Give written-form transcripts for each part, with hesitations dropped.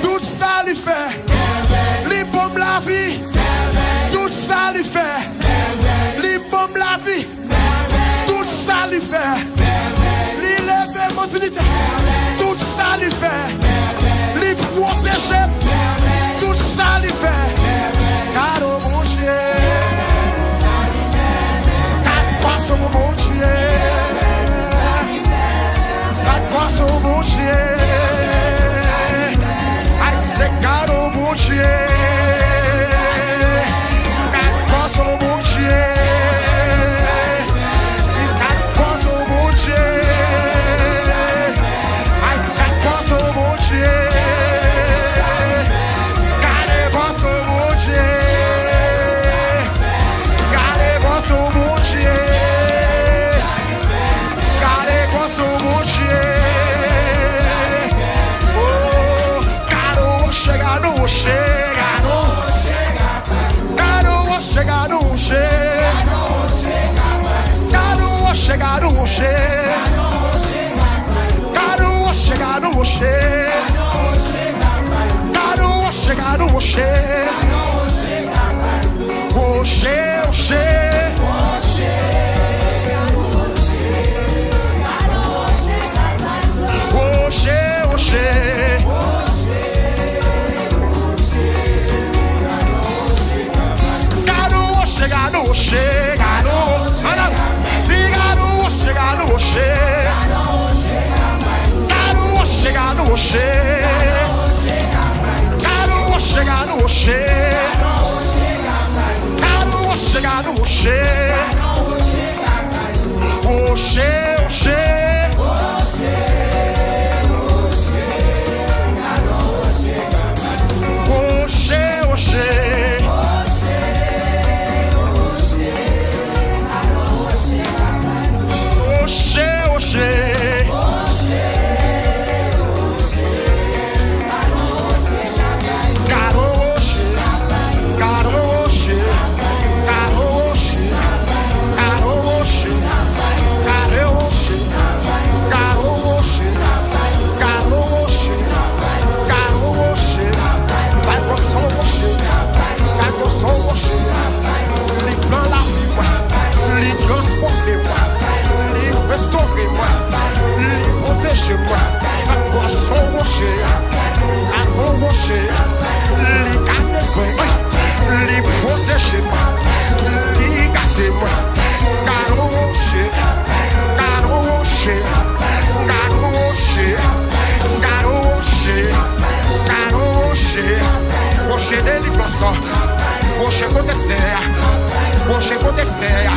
Tout ça lui fait. Lui bombe la vie. Tout ça lui fait. Lui bombe la vie. Tout ça lui fait. Lui lève mon dignité. Tout ça lui fait. Lui protéger. Tout ça lui fait. Car au bon Dieu. Car passe au bon Dieu. Car passe au bon Dieu. Car au bon Dieu. Car passe au bon Dieu. Car passe au bon Dieu. Car passe au bon Dieu. Car passe au bon Dieu. Car passe au bon Dieu. Car passe au bon Dieu. Chega no, chega no, caro, chega no, chega, caro, chega no, chega, caro, chega no, chega, caro, chega no, chega, oxê, oxê, oxê, oxê. Chega no, chega no, diga no, chega no, chega, caro, chega no, chega, caro, chega no, chega, caro, terre.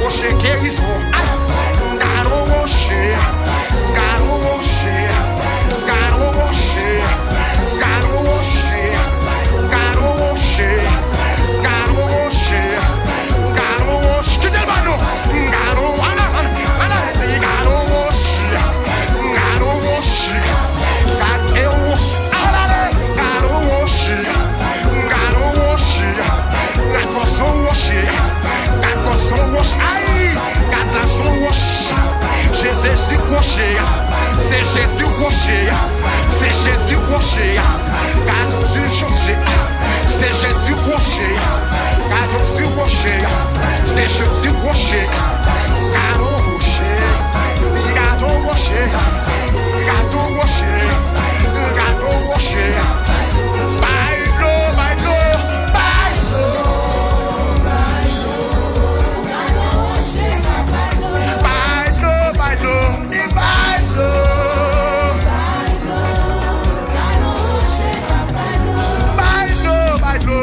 Rocher guérison. God au rocher. God au rocher. God au rocher. God au rocher. God au rocher. God au rocher. God au rocher. Qui dit le nom? God au rocher. God au rocher. God au rocher. God au rocher. God au rocher. God au rocher. God for son rocher. God for son rocher. Aïe. God la son rocher. Jésus rocher. C'est Jésus rocher. C'est Jésus rocher. God Jésus rocher. C'est Jésus rocher. God Jésus rocher. C'est Jésus rocher. God au rocher. God au rocher. God au rocher. God au rocher. By no, by no, by no. By no, by no, by no. By no, by no,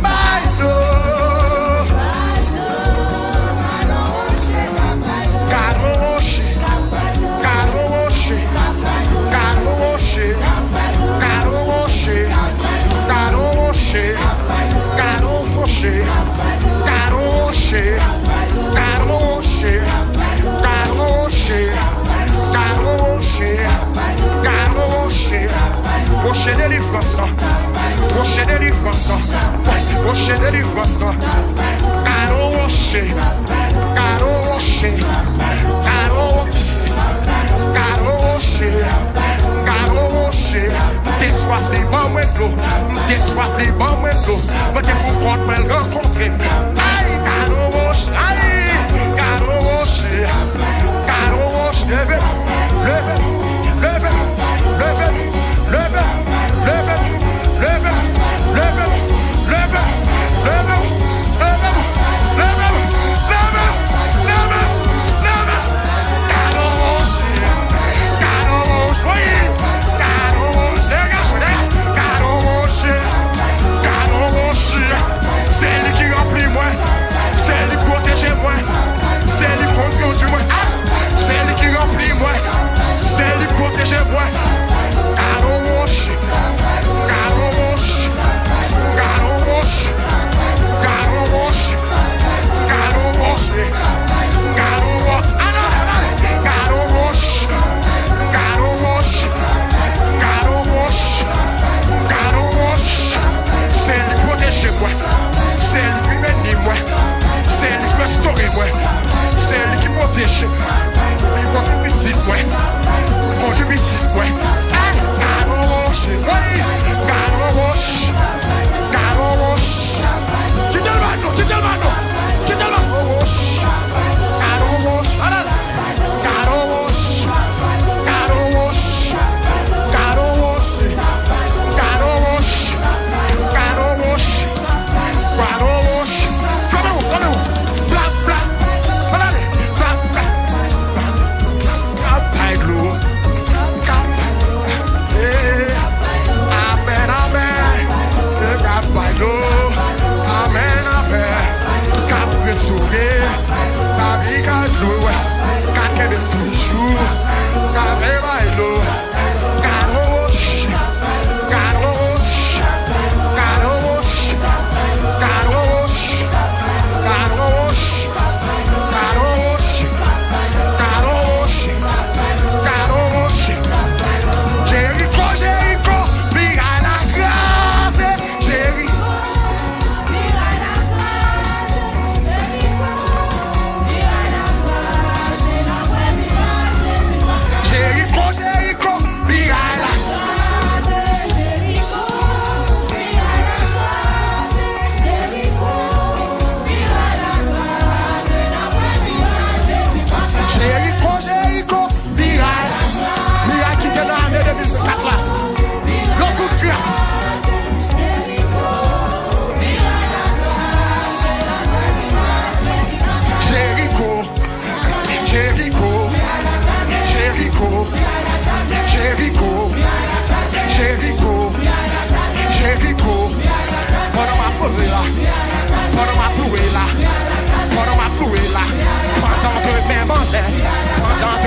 by no. God au rocher. God au rocher. God au rocher. God au rocher. God au rocher. God au rocher. God au rocher. God au rocher. God au rocher. God au rocher. God au rocher. Rocher de délivrance. Rocher de délivrance. Rocher de délivrance. God au rocher. God au rocher. God au rocher. God au rocher. God au rocher. T'es soif les bons moins de l'eau. T'es soif les bons moins de l'eau. Mais t'es pour compte mal rencontrer. Aïe, God au rocher. Aïe, God au rocher. God au rocher. Levez, levez, levez, levez, levez, levez, levez, levez, levez, levez, levez, levez, levez, levez, levez. God au rocher. God au rocher. Oui. God au rocher. Les gars, God au rocher. God au rocher. C'est lui qui remplit moi. C'est lui qui protège moi. C'est lui qui conduit moi. C'est lui qui remplit moi.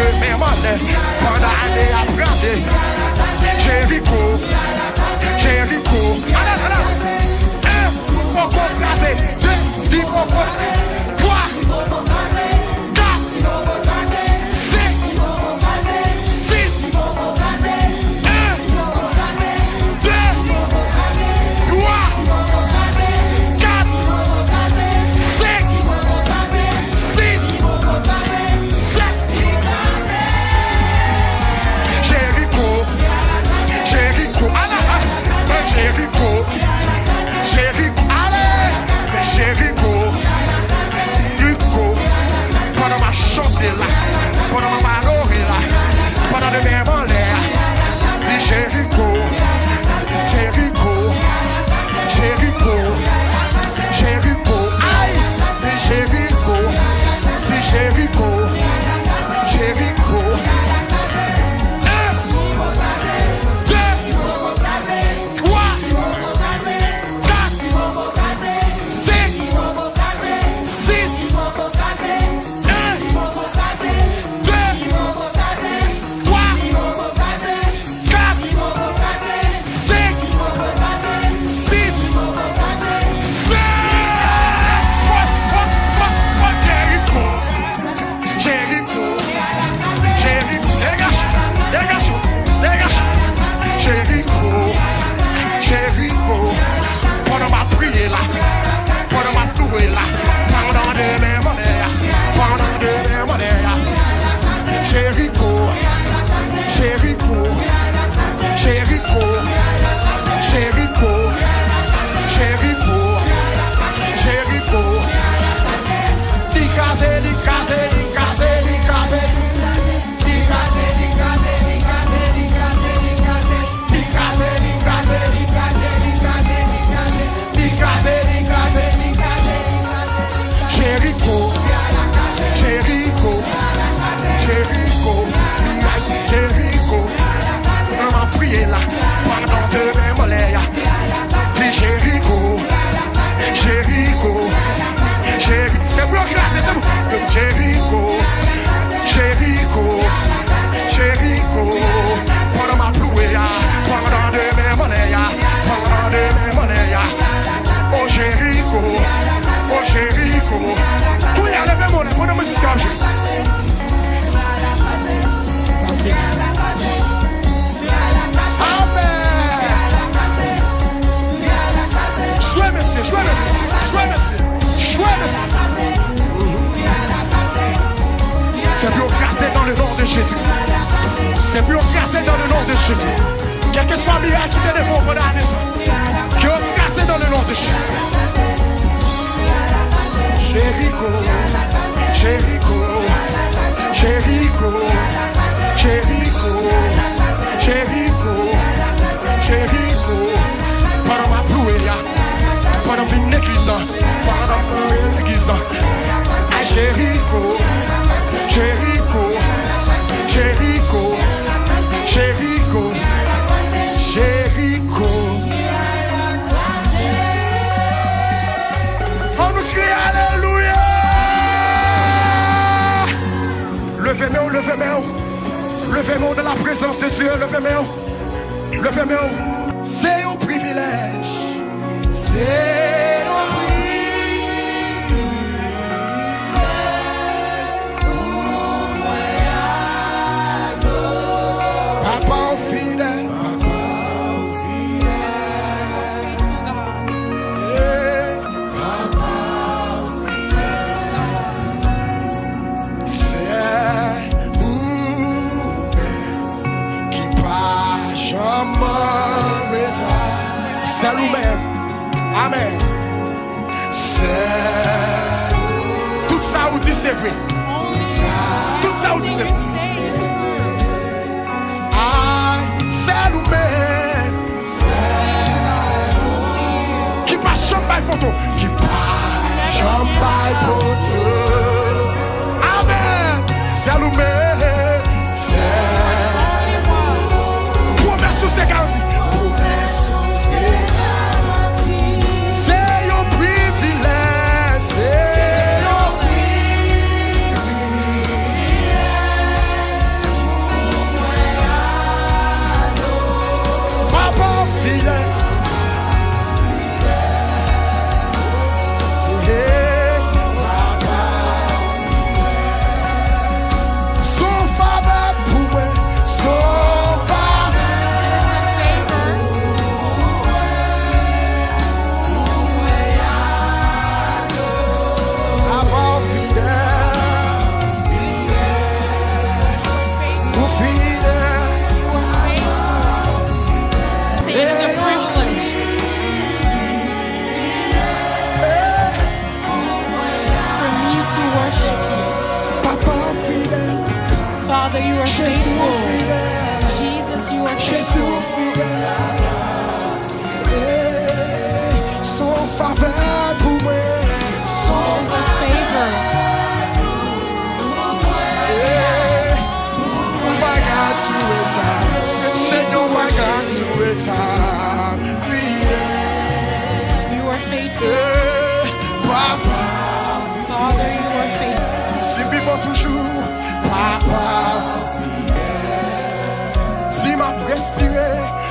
de mes monnaies. Pendant année après année. Jéricho. Jéricho. Allez. Un, pour complacer. Deux, pour complacer. Trois. Jéricho, allez, Jéricho, Jéricho, pendant ma chanter là, pendant ma manorer là, pendant de mes l'air, dis Jéricho, Jéricho, Jéricho, Jéricho, aïe, dis Jéricho, dis Jéricho, Jéricho. Jéricho, pendant ma prière là, pendant ma louée là, pendant de mes monnaies, pendant de mes monnaies. Jéricho, Jéricho, Jéricho, Jéricho, Jéricho, Jéricho. Jéricho, Jéricho, Jéricho, Jéricho, on m'a prié là, pendant de mes mollets, dis Jéricho, Jéricho, Jéricho, c'est bon, c'est bon, Jéricho, Jéricho, Jéricho, pendant ma plouée, pendant de mes mollets, pendant de mes mollets, oh Jéricho, oh Jéricho, tout y a le même monnaie, mon nom c'est Serge. C'est plus casé dans le nom de Jésus. C'est plus casé dans le nom de Jésus. Quel que soit le miracle qui te défend pendant la naissance, qui est casé dans le nom de Jésus. Jéricho, Jéricho, Jéricho, Jéricho, Jéricho, Jéricho. Pendant ma plouée, pendant une église, pendant une église. À Jéricho, Jéricho, Jéricho, Jéricho, Jéricho. On nous crie Alléluia. Levez-moi, levez-moi, levez-moi de la présence de Dieu, levez-moi, levez-moi. C'est un privilège, c'est un privilège. Papa fidèle, c'est vous qui pas jamais c'est nous-mêmes. Amen. C'est tout ça où dit c'est vrai. Tout ça où dit c'est vrai. Qui pas champagne pour toi, qui pas champagne pour toi. Amen. C'est nous-mêmes. C'est promesse sous ses garanties. Promesse sous ses garanties. C'est un privilège. C'est un privilège. faithful. Jesus, you are faithful. Son faveur pour moi. Son favor. You are faithful. Father, you are faithful. Si vivant toujours, papa. Si m'a respiré.